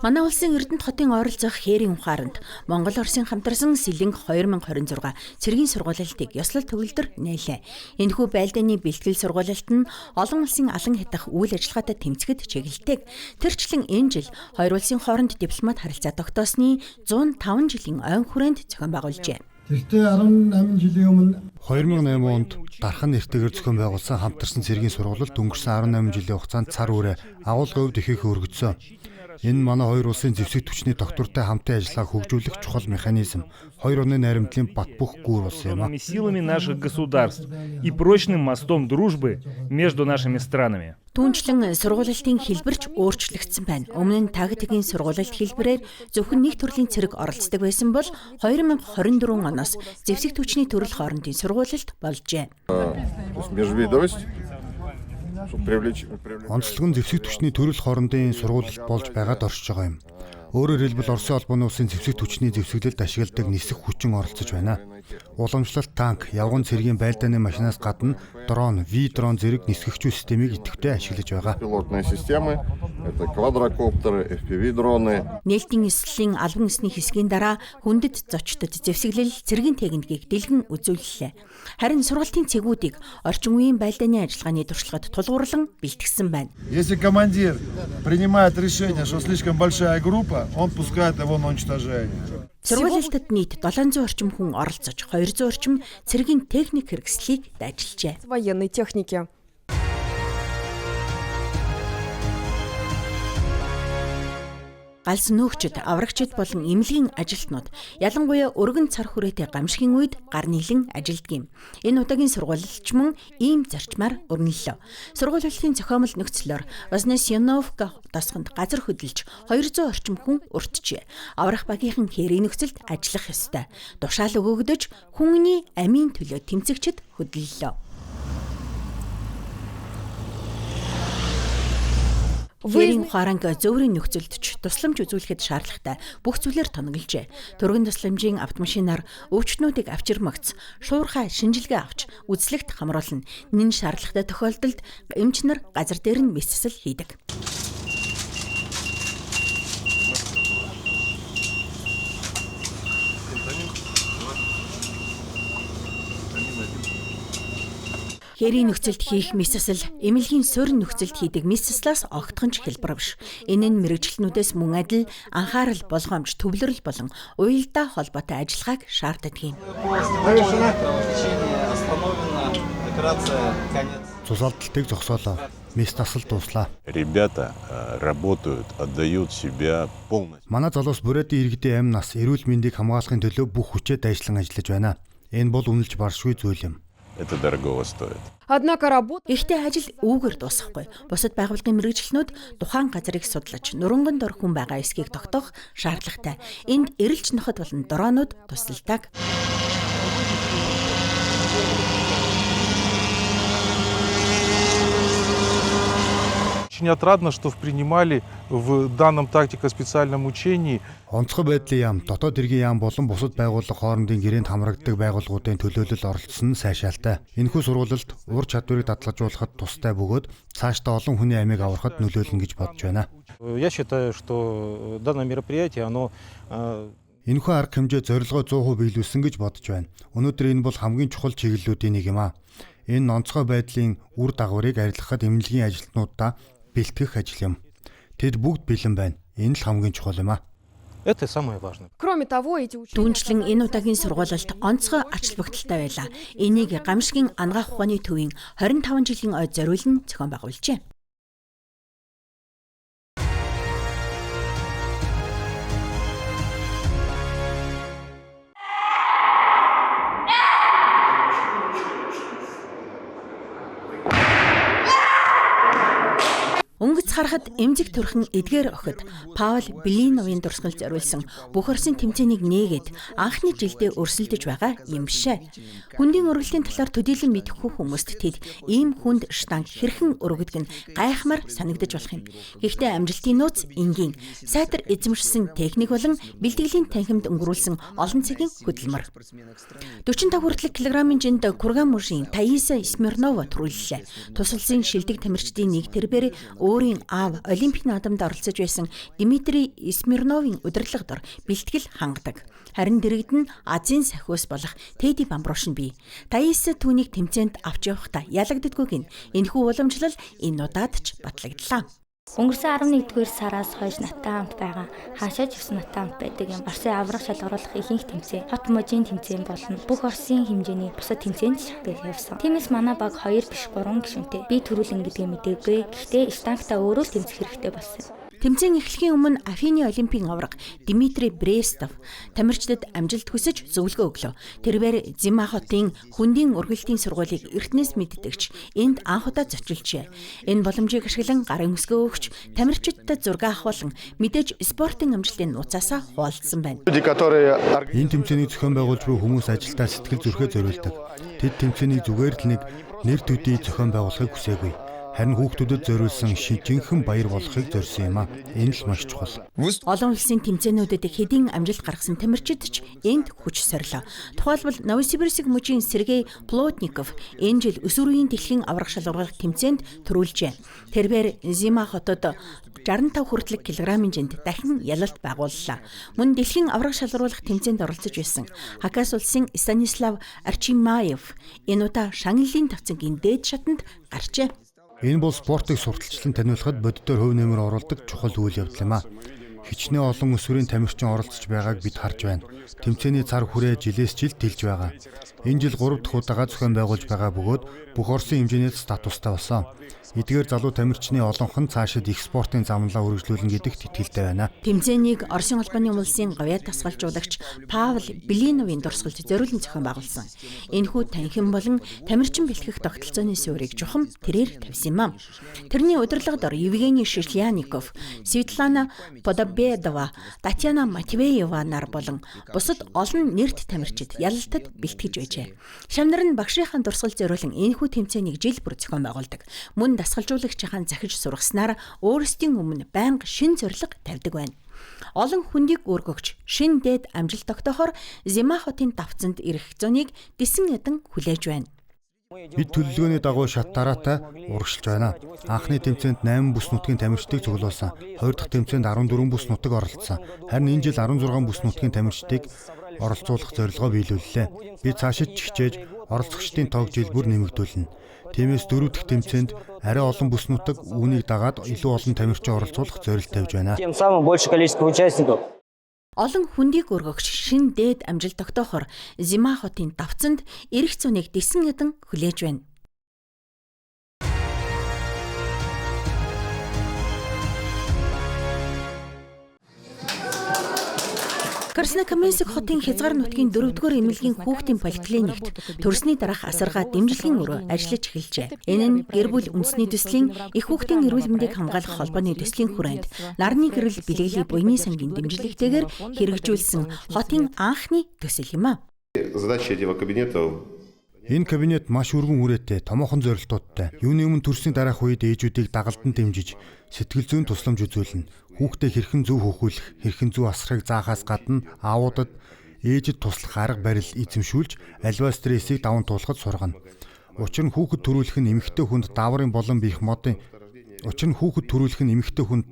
Манай улсын Эрдэнэт хотын ойролцоох Хээрийн ухаанд Монгол Оросын хамтарсан Сэлэнг 2026 цэргийн сургуулилтыг ёслол төгөлдөр нээлээ. Энэхүү байлдааны бэлтгэл сургуулилт нь олон улсын алан хятах үйл ажиллагаатай тэмцэхэд чиглэлтэйг. Тэрчлэн энэ жил хоёр улсын хооронд дипломат харилцаа тогтоосны 105 жилийн ойн хүрээнд зохион байгуулжээ. Тэгтээ 18 жилийн өмнө 2008 онд дархан нэртэйгээр зохион байгуулсан хамтарсан цэргийн сургуулилт өнгөрсөн 18 жилийн хугацаанд цар үрэ агуулгын хувьд ихээхэн өргөдсөн. Энэ манай хоёр улсын зэвсэг түвшний доктортой хамтын ажиллагааг хөгжүүлэх чухал механизм. Хоёр орны найрамдлын бат бөх гүүр ус юм а. Силами наших государств и прочным мостом дружбы между нашими странами. Түүнчлэн сургуулилтын хэлбэрч өөрчлөгдсөн байна. Өмнө нь тактикийн сургуулилт хэлбэрээр зөвхөн нэг төрлийн цэрэг оролцдог байсан бол 2024 оноос зэвсэг түвшний төрөл хоорондын сургуулилт болжээ. Онцлог нь зэвсэг түвшний төрөл хоорондын сургуулилт болж байгаад оршиж байгаа юм. Өөрөөр хэлбэл Оросын албаны улсын зэвсэг түвшний зэвсэглэлд ашигладаг нисэх хүчин оролцож байна. Уламжлалт танк, явган цэргийн байлдааны машинаас гадна дрон, V-дрон зэрэг нисгэгчүү системийг идэвхтэй ашиглаж байгаа. Пилотные системы, это квадрокоптеры, FPV-дроны. Нээлтийн эслийн албан эсний хэсгийн дараа хүндэт зочдод зэвсэглэл цэргийн техникийг дэлгэн үзүүллээ. Харин сургалтын цэгүүдийг орчин үеийн байлдааны ажиллагааны туршлагад тулгуурлан бэлтгэсэн байна. Если командир принимает решение, что слишком большая группа, он пускает его на уничтожение. Сургуулилтад нийт 700 орчим хүн оролцож 200 орчим цэргийн техник хэрэгслийг дайжилжээ. Военной техники. Галс нөөгчд, аврагчид болон эмнэлгийн ажилтнууд ялангуяа өргөн цар хүрээтэй гамшигын үед гар нийлэн ажилддаг юм. Энэ удаагийн сургуулилч мөн ийм зарчмаар өрнөлөө. Сургуулилтын зохиомл нөхцлөөр Вознесеновка тосгонд газар хөдөлж 200 орчим хүн уртжээ. Аврах багийнхан Хээрийн нөхцөлд ажиллах ёстой. Тушаал өгөгдөж хүмүүний амийн төлөө тэмцэгчд хөдлөлөө. Хээрийн ухаанг зөвөрийн нөхцөлд ч тусламж үзүүлэхэд шаардлагатай бүх зүйлээр тоногложээ. Төргөн тусламжийн автомашинаар өвчтнүүдийг авчирмагц, шуурхай шинжилгээ авч үзлэгт хамруулна. Энэ шаардлагатай тохиолдолд эмч нар газар дээр нь мэссэл хийдэг. Хээрийн нөхцөлд хийх мэссэл эмнэлгийн суурин нөхцөлд хийдэг мэсслээс огтхонч хэлбэр биш. Энэ нь мэрэгчлэнүүдээс мөн адил анхаарал болгоомж төвлөрөл болон уялдаа холбоотой ажиллагааг шаарддаг юм. Цусалталтыг зогсоолоо. Мэс тасал дуслаа. Ребята работают, отдают себя полностью. Манай залуус бүрээдийн иргэдийн амь нас, эрүүл мэндийг хамгаалахын төлөө бүх хүчээр дайшлан ажиллаж байна. Энэ бол үнэлж баршгүй зүйл юм. Это дорогого стоит. Однако работа... Ихтэй ажил үүгээр дуусахгүй. Бусад байгууллагын мэрэгчлэнүүд тухайн газрыг судлаж, нуранган дор хүн байгаа эсхийг тогтоох шаардлагатай. Энд эрэлж ноход болон дронууд тусалдаг. Очень отрадно, что принимали в данном тактико-специальном учении. Онцгой байдлын яам, дотоод иргэн яам болон бусад байгууллага хоорондын гэрээнд хамрагддаг байгууллагуудын төлөөлөл оролцсон нь сайшаалтай. Энэхүү сургуулилт ур чадварыг дадлажуулахад тустай бөгөөд цаашдаа олон хүний амийг аврахад нөлөөлнө гэж бодож байна. Я считаю, что данное мероприятие, оно энэхүү арга хэмжээ зорилгоо 100% биелүүлсэн гэж бодож байна. Өнөөдөр энэ бол хамгийн чухал чиглэлүүдийн нэг юм а. Энэ онцгой байдлын үр дагаврыг арилгахад эмнэлгийн ажилтнуудаа бэлтгэх ажил юм. Тэд бүгд бэлэн байна. Энэ л хамгийн чухал юм а. Это самое важное. Кроме того, эти учения... Түүнчлэн энэ удаагийн сургуулилт онцгой ач холбогдолтой байлаа. Энийг гамшигын ангаах ухааны төвийн 25 жилийн ойд зориулн зохион байгуулжээ. Өнгөц харахад эмзэг төрхөн эдгээр охид Паул Блиновын дурсгал зориулсан бүх Оросын тэмцээнийг нээгээд анхны жилдээ өрсөлдөж байгаа юм шээ. Хүндийн өргөлийн талаар төдийлөн мэдэхгүй хүмүүст тэд ийм хүнд штанг хэрхэн өргөдөг нь гайхмаар санагдаж болох юм. Гэхдээ амжилтын нууц энгийн сайтар эзэмшсэн техник болон бэлтгэлийн танхимд өнгөрүүлсэн олон цагийн хөдөлмөр. 45 хүртэлх килограммын жинд Курган мужийн Таиса Смирнова төрүүллээ. Тус улсын шилдэг тамирчдын нэг тэрбээр өөрийн аав Олимпийн наадамд оролцож байсан Дмитрий Смирновын удирдлага дор бэлтгэл хангадаг. Харин дэрэгд нь Азийн сахиус болох Теди Бамбруш нь бий. Таис түүнийг тэмцээнд авч явахдаа ялагддаггүйг нь энэхүү уламжлал энэ удаад ч батлагдлаа. Өнгөрсөн 11-р сараас хойш наттай хамт байгаа. Хаашаа ч гэсэн наттай хамт байдаг юм. Оросын аврах шалгаруулах ихэнх тэмцээн, хот можийн тэмцээн болно. Бүх Оросын хэмжээний бусад тэмцээнд шалгаж явсан. Тиймээс манай баг 2 биш 3 гишүүнтэй. Би төрүүлэн гэдгийг мэдээгүй. Гэхдээ штангтаа өөрөө л тэмцэх хэрэгтэй болсон. Тэмцээн эхлэхийн өмнө Афины Олимпийн аварга Дмитрий Брестов тамирчдад амжилт хүсэж зөвлөгөө өглөө. Тэрээр Зима хотын хүндийн ургалтын сургуулийг эртнээс мэддэгч энд анх удаа зочилжээ. Энэ боломжийг ашиглан гарын өсгөө өгч тамирчдад зураг авахлан мэдээж спортын амжилтын нууцаасаа хуваалцсан байна. Энэ тэмцээнийг зохион байгуулж буй хүмүүс ажилдаа сэтгэл зүрхээ зориулдаг. Тэд тэмцээнийг зүгээр л нэг нэр төдий зохион байгуулахыг хүсээгүй. Харин хүүхдүүдэд зориулсан жинхэнэ баяр болохыг зорьсон юм а. Энэ л маш чухал. Олон улсын тэмцээнүүдэд хэдийн амжилт гаргасан тамирчид ч энд хүч сорлоо. Тухайлбал Новосибирск мужийн Сергей Плотников энэ жил өсвөрийн дэлхийн аварга шалгуулах тэмцээнд төрүүлжээ. Тэрээр Зима хотод 65 хүртэлх килограммын жинд дахин ялалт байгууллаа. Мөн дэлхийн аварга шалгуулах тэмцээнд оролцож байсан Хакас улсын Станислав Арчимаев энэ удаа Шанлилийн тавцангийн дээд шатанд гарчээ. Энэ бол спортыг сурталчлан таниулахад боддоор хөв нэмэр оруулдаг чухал үйл явдал юм а. Хичнээн олон өсвөрийн тамирчин оролцож байгааг бид харж байна. Тэмцээний цар хүрээ жилээс жилд тэлж байгаа. Энэ жил 3 дахь удаага зохион байгуулж байгаа бөгөөд бүх Оросын хэмжээний статустай болсон. Эдгээр залуу тамирчны олонх нь цаашид их спортын замналаа үргэлжлүүлнэ гэдэгт итгэлтэй байна. Тэмцээнийг Оросын холбооны улсын говьяа тасгалжуулагч Павел Белиновын дурсгалж зориулан зохион байгуулсан. Энэхүү танхим болон тамирчин бэлтгэх тогтолцооны суурийг чухам тэрээр тавьсан юм а. Тэрний удирдлагад ор Евгений Шишляников, Светлана Подобедова, Татьяна Матвеева нар болон бусад олон нэрт тамирчид ялалтад бэлтгэж байжээ. Шавнар нь багшийнхаа дурсгал зориулан энэхүү тэмцээнийг жил бүр зохион байгуулдаг. Мөн дасгалжуулагчийн захиж сургаснаар өөрсдийн өмнө байнга шин зорилго тавьдаг байна. Олон хүндийг өргөгч шин дээд амжилт тогтоохоор Зима хотын давцанд ирэх зуныг дэсэн ядан хүлээж байна. Бид төлөвлөгөөний дагуу шат дараатай урагшилж байна. Анхны тэмцээнд 8 бүс нутгийн тамирчдыг цуглуулсан. 2 дахь тэмцээнд 14 бүс нутаг оролцсон. Харин энэ жил 16 бүс нутгийн тамирчдыг оролцуулах зорилгоо биелүүллээ. Бид цаашид ч хичээж оролцогчдын тоог жил бүр нэмэгдүүлнэ. Тиймээс 4 дахь тэмцээнд арай олон бүс нутаг үүнийг дагаад илүү олон тамирчин оролцуулах зорилт тавьж байна. Тем самым больше количество участников. Олон хүндийг өргөгч шин дээд амжилт тогтоохоор Зима хотын давцанд эрэх зуныг дэсэн ядан хүлээж байна. Краснокаменск хотын Хязгаар нутгийн 4-р эмнэлгийн хүүхдийн поликлиникт төрсний дараах асаргаа дэмжлэгийн өрөө ажиллаж эхэлжээ. Энэ нь гэр бүл үндэсний төслийн их хүүхдийн эрүүл мэндийг хамгаалах холбооны төслийн хүрээнд нарны гэрэл бэлгээлийн буйны сангийн дэмжлэгтэйгээр хэрэгжүүлсэн хотын анхны төсөл юм а. Энэ кабинет маш өргөн үрээтэй, томоохон зорилтуудтай. Юуны өмнө төрсний дараах үед ээжүүдийг дагалдан дэмжиж, сэтгэл зүйн тусламж үзүүлнэ. Хүүхдээ хэрхэн зөв хөхүүлэх, хэрхэн зөв асрахыг заахаас гадна аавуудад ээжид туслах арга барил эзэмшүүлж, альва стрессийг даван туулахад сургана. Учир нь хүүхэд төрүүлэх нь эмэгтэй хүнд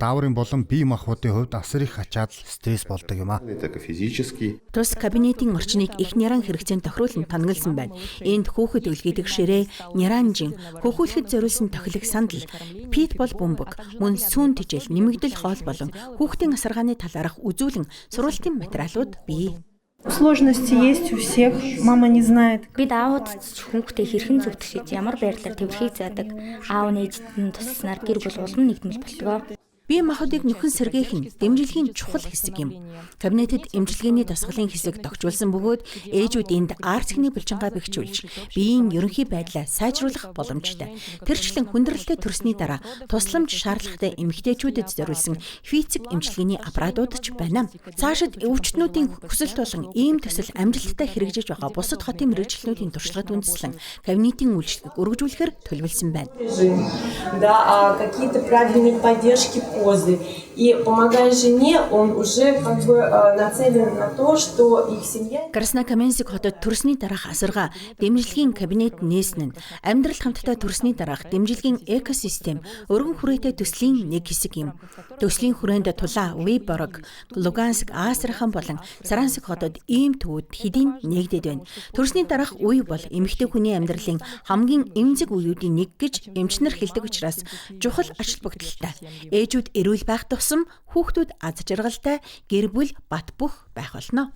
дааврын болон бие махбодын хувьд асар их ачаал стресс болдог юм а. Тус кабинетийн орчныг их няран хэрэгцээнд тохируулан тонголсон байна. Энд хүүхэд үлгээдэг ширээ, няранжин, хөхүүлэхэд зориулсан тохилог сандал, питбол бөмбөг, мөн сүүн тижэл, нэмэгдэл хоол болон хүүхдийн асаргааны талаарх үзүүлэн сургалтын материалууд бий. Сложности есть у всех. Мама не знает. Бид аауд хүүхдээ хэрхэн зөвтгөж ямар байрлалаар төвлөхийг заадаг. Аав нээжд нь тусласнаар гэр бүл улам нэгдмэл болтгоо. Бие махбодыг нөхөн сэргээх нь дэмжлэгийн чухал хэсэг юм. Кабинетэд эмчилгээний дасгалын хэсэг тогтжуулсан бөгөөд ээжүүд энд арцхны булчингаа бэхжүүлж, биеийн ерөнхий байдлаа сайжруулах боломжтой. Тэрчлэн хүндрэлтэй төрсний дараа тусламж шаардлагатай эмэгтэйчүүдэд зориулсан физик эмчилгээний аппаратууд ч байна. Цаашид өвчтнүүдийн хүсэлт болон ийм төсөл амжилттай хэрэгжиж байгаа бусад хотын мэргэжилтнүүдийн туршлагад үндэслэн кабинетийн үйлчлэгийг өргөжүүлэхээр төлөвлөсөн байна. И помогая жене, он уже как бы нацелен на то, что их семья... Краснокаменск хотод төрсний дараах асарга дэмжлэгийн кабинет нээсэн нь амьдрал хамтдаа төрсний дараах дэмжлэгийн экосистем өргөн хүрээтэй төслийн нэг хэсэг юм. Төслийн хүрээнд Тула, Выборг, Луганск, Астрахань болон Саранск хотод ийм төвүүд хэдийн нэгдээд байна. Төрсний дараах үе бол эмэгтэй хүний амьдралын хамгийн эмзэг үеүүдийн нэг гэж эмчнэр хэлдэг учраас чухал ач холбогдолтой. Ээжүүд эрүүл байх тусам хүүхдүүд аз жаргалтай, гэр бүл бат бөх байх болно.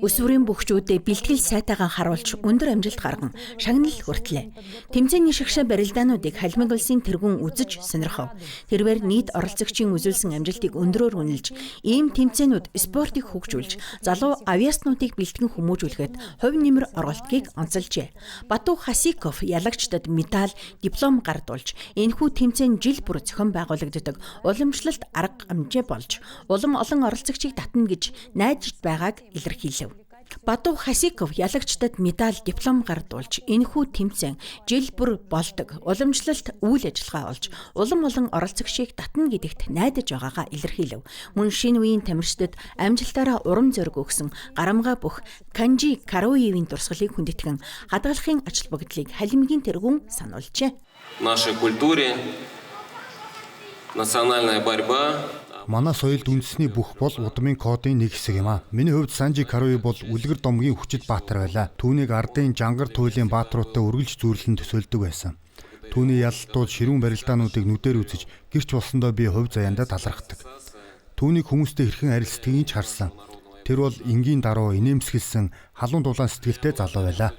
Өсвөрийн бөхчүүдэд бэлтгэл сайтаагаа харуулж өндөр амжилт гарган шагнал хүртлээ. Тэмцээний шигшээ барилдаануудыг халимаг улсын тэргүүн үзэж сонирхов. Тэрээр нийт оролцогчийн үзүүлсэн амжилтыг өндөрөөр үнэлж, ийм тэмцээнүүд спортыг хөгжүүлж, залуу авиаснуудыг бэлтгэн хүмүүжүүлэхэд хувь нэмэр оролтгийг онцолжээ. Бату Хасиков ялагчдад медаль, диплом гардуулж, энэхүү тэмцээн жил бүр зохион байгуулагддаг уламжлалт арга амжаа болж, улам олон оролцогчийг татна гэж найдаж байгааг илэрхийлэв. Бату Хасиков ялагчдад медаль, диплом гардуулж, энэхүү тэмцээн жил бүр болдог уламжлалт үйл ажиллагаа болж, улам олон оролцогчийг татна гэдэгт найдаж байгаагаа илэрхийлэв. Мөн шинэ үеийн тамирчдад амжилтаараа урам зориг өгсөн Гарамга бүх Канжи Каруевийн дурсгалыг хүндэтгэн хадгалахын ач холбогдлыг халимгийн тэргүүн сануулжээ. Нашей культуре национальная борьба. Манай соёлд үндэсний бүх бол удмын кодын нэг хэсэг юм а. Миний хувьд Санжи Каруи бол үлгэр домгийн хүчит баатар байлаа. Түүнийг ардын жангар туйлын баатруудтай үргэлж зүйрлэн төсөөлдөг байсан. Түүний ялалтууд ширүүн барилдаануудыг нүдээр үзэж гэрч болсондоо би хувь заяандаа талархдаг. Түүнийг хүмүүстэй хэрхэн харилцдгийг ч харсан. Тэр бол энгийн даруй инээмсэглсэн халуун дулаан сэтгэлтэй залуу байлаа.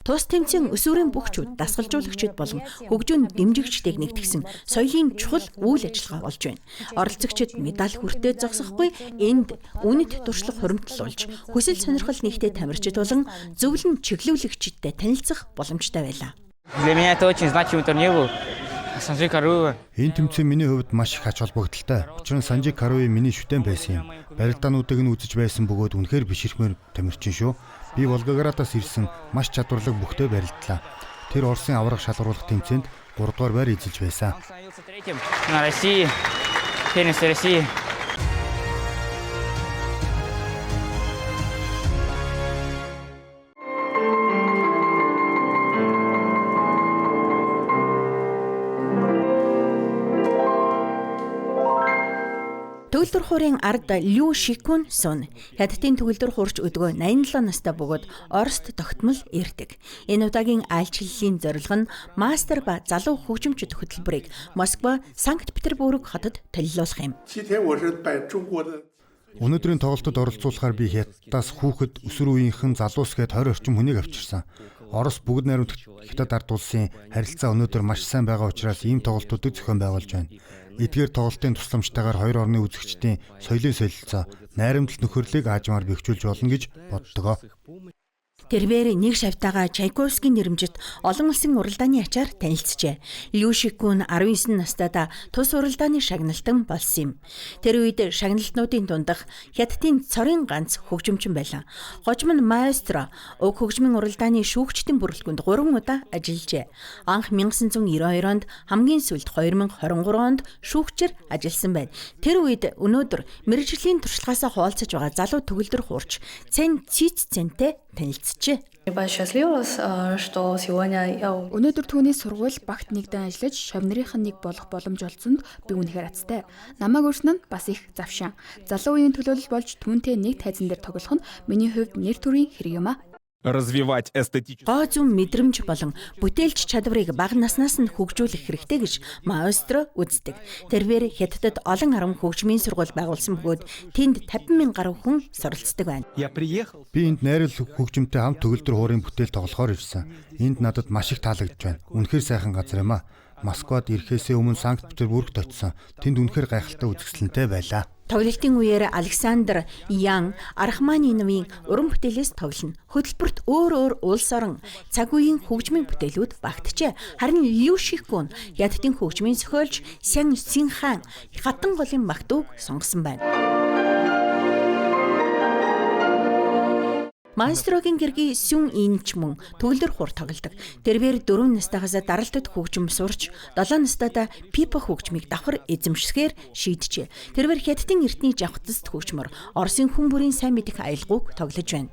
Тус тэмцээн өсвөрийн бөхчүүд, дасгалжуулагчид болон хөгжүүн дэмжигчдийг нэгтгэсэн соёлын чухал үйл ажиллагаа болж байна. Оролцогчид медаль хүртээ зогсохгүй энд үнэт туршлага хуримтлуулж, хүсэл сонирхол нэгтэй тамирчид болон зөвлөн чиглүүлэгчидтэй танилцах боломжтой байлаа. Для меня это очень значимый турнир был. Санжи Каруи. Энэ тэмцээн миний хувьд маш их ач холбогдолтой. Учир нь Санжи Каруи миний шүтэн байсан юм. Барилдаануудыг нь үзэж байсан бөгөөд үнэхээр биширхмээр тамирчин шүү. Би Волгоградаас ирсэн маш чадварлаг бүхтэй барилдлаа. Тэр Оросын аврах шалгаруулах тэмцээнд 3 дугаар байр эзэлж байсан. На России. Первенец России. Төгөлдөр хуурын ард Лю Шикун Сун хятадын төгөлдөр хуурч өдгөө 87 настай бөгөөд Оросд тогтмол ирдэг. Энэ удаагийн айлчлалын зорилго нь мастер ба залуу хөгжимчид хөтөлбөрийг Москва, Санкт-Петербург хотод төлөвлөх юм. Өнөөдрийн тоглолтод оролцуулахаар би Хятадаас хүүхэд өсвөр үеийнхэн залуус гээд 20 орчим хүнийг авчирсан. Орос бүгд найрамдах Хятад ард улсын харилцаа өнөөдөр маш сайн байгаа учраас ийм тоглолтуудыг зохион байгуулж байна. Эдгээр тоглолтын тусламжтайгаар хоёр орны үзэгчдийн соёлын солилцоо, найрамдал нөхөрлөлийг аажмаар бэхжүүлж болно гэж боддог. Тэрээр нэг шавтайгаа Чайковскийн нэрэмжит олон улсын уралдааны ачаар танилцжээ. Лю Шикун 19 настайдаа тус уралдааны шагналтан болсон юм. Тэр үед шагналтнуудын дундах Хятадын цорын ганц хөгжимчин байлаа. Гожим нь маэстро уг хөгжмийн уралдааны шүүгчдийн бүрэлдэхүүнд 3 удаа ажиллажээ. Анх 1992 онд хамгийн сүүлд 2023 онд шүүгчээр ажилласан байна. Тэр үед өнөөдөр мэргэжлийн туршлагаасаа хуваалцаж байгаа залуу төгөлдөр хуурч Цэн Циццэнтэй танилцжээ. Өнөөдөр түүний сургууль багт нэгдэн ажиллаж шав нарийнх нь нэг болох боломж олцсонд би үнэхээр азтай. Намайг өрсөн нь бас их завшаан. Залуу үеийн төлөөлөл болж түүнтэй нэг тайзан дээр тоглох нь миний хувьд нэр төрийн хэрэг юм а. Развивать эстетический. Гоо зүүн мэдрэмж болон бүтээлч чадварыг бага наснаас нь хөгжүүлэх хэрэгтэй гэж маэстро үздэг. Тэрээр Хятадд олон арга хөгжмийн сургууль байгуулсан бөгөөд тэнд 50,000 гаруй хүн суралцдаг байна. Би энд найрал хөгжимтэй хамт төгөлдөр хуурын бүтээл тоглохоор ирсэн. Энд надад маш их таалагдж байна. Үнэхээр сайхан газар юм а. Москвад ирэхээсээ өмнө Санкт-Петербургт очсон. Тэнд үнэхээр гайхалтай үзэсгэлэнтэй байлаа. Тоглолтын үеэр Александр Ян Арахманиновын уран бүтээлээс тоглоно. Хөтөлбөрт өөр улс орон цаг үеийн хөгжмийн бүтээлүүд багтжээ. Харин Лю Шикун Хятадын хөгжмийн зохиолч Сян Синхан хатан голын багтууг сонгосон байна. Маэстрогийн гэргийн Сүн Инч мөн төгөлдөр хур тоглодог. Тэрээр 4 настайгаас даралтад хөгжим сурч 7 настайдаа пипа хөгжмийг давхар эзэмшсгээр шийджээ. Тэрээр хятадын эртний жавхцаст хөгжмөр Оросын хүн бүрийн сайн мэдих аялгауг тоглож байна.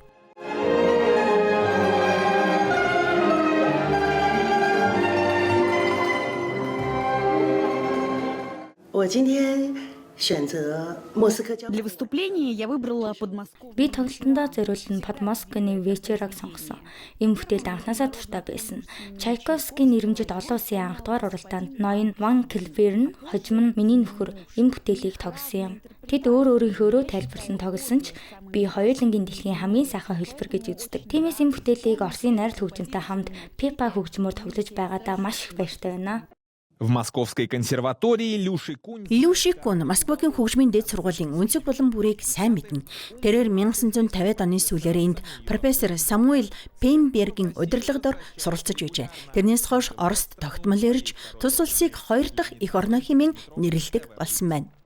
我今天选择莫斯科交。 Для выступления я выбрала Подмосковье. Би тоглолтондоо зориулсан Подмосковын вечерог сонгосон. Энэ бүтээл анхнаасаа дуртай байсан. Чайковскийн нэрмжит олон улсын анх дугаар уралдаанд ноён Ван Клиферн хожим нь миний нөхөр энэ бүтээлийг тоглосон юм. Тэд өөрийнхөөрөө тайлбарлан тоглосон ч би хоёулангийн дэлхийн хамгийн сайхан хөлбөр гэж үздэг. Тиймээс энэ бүтээлийг Оросын найрал хөгжимтэй хамт пипа хөгжмөөр тоглож байгаадаа маш их баяртай байна. В Московской консерватории Люши Кун Москвагийн хөгжмийн дэд сургуулийн өнцөг болон бүрийг сайн мэднэ. Тэрээр 1950-ад оны сүүлээр энд профессор Самуэль Пенбергийн удирдлагадор суралцж байжээ. Тэрнээс хойш Орост тогтмол ирж тус улсыг 2 дахь эх орноо хэмээн нэрлэдэг болсон байна.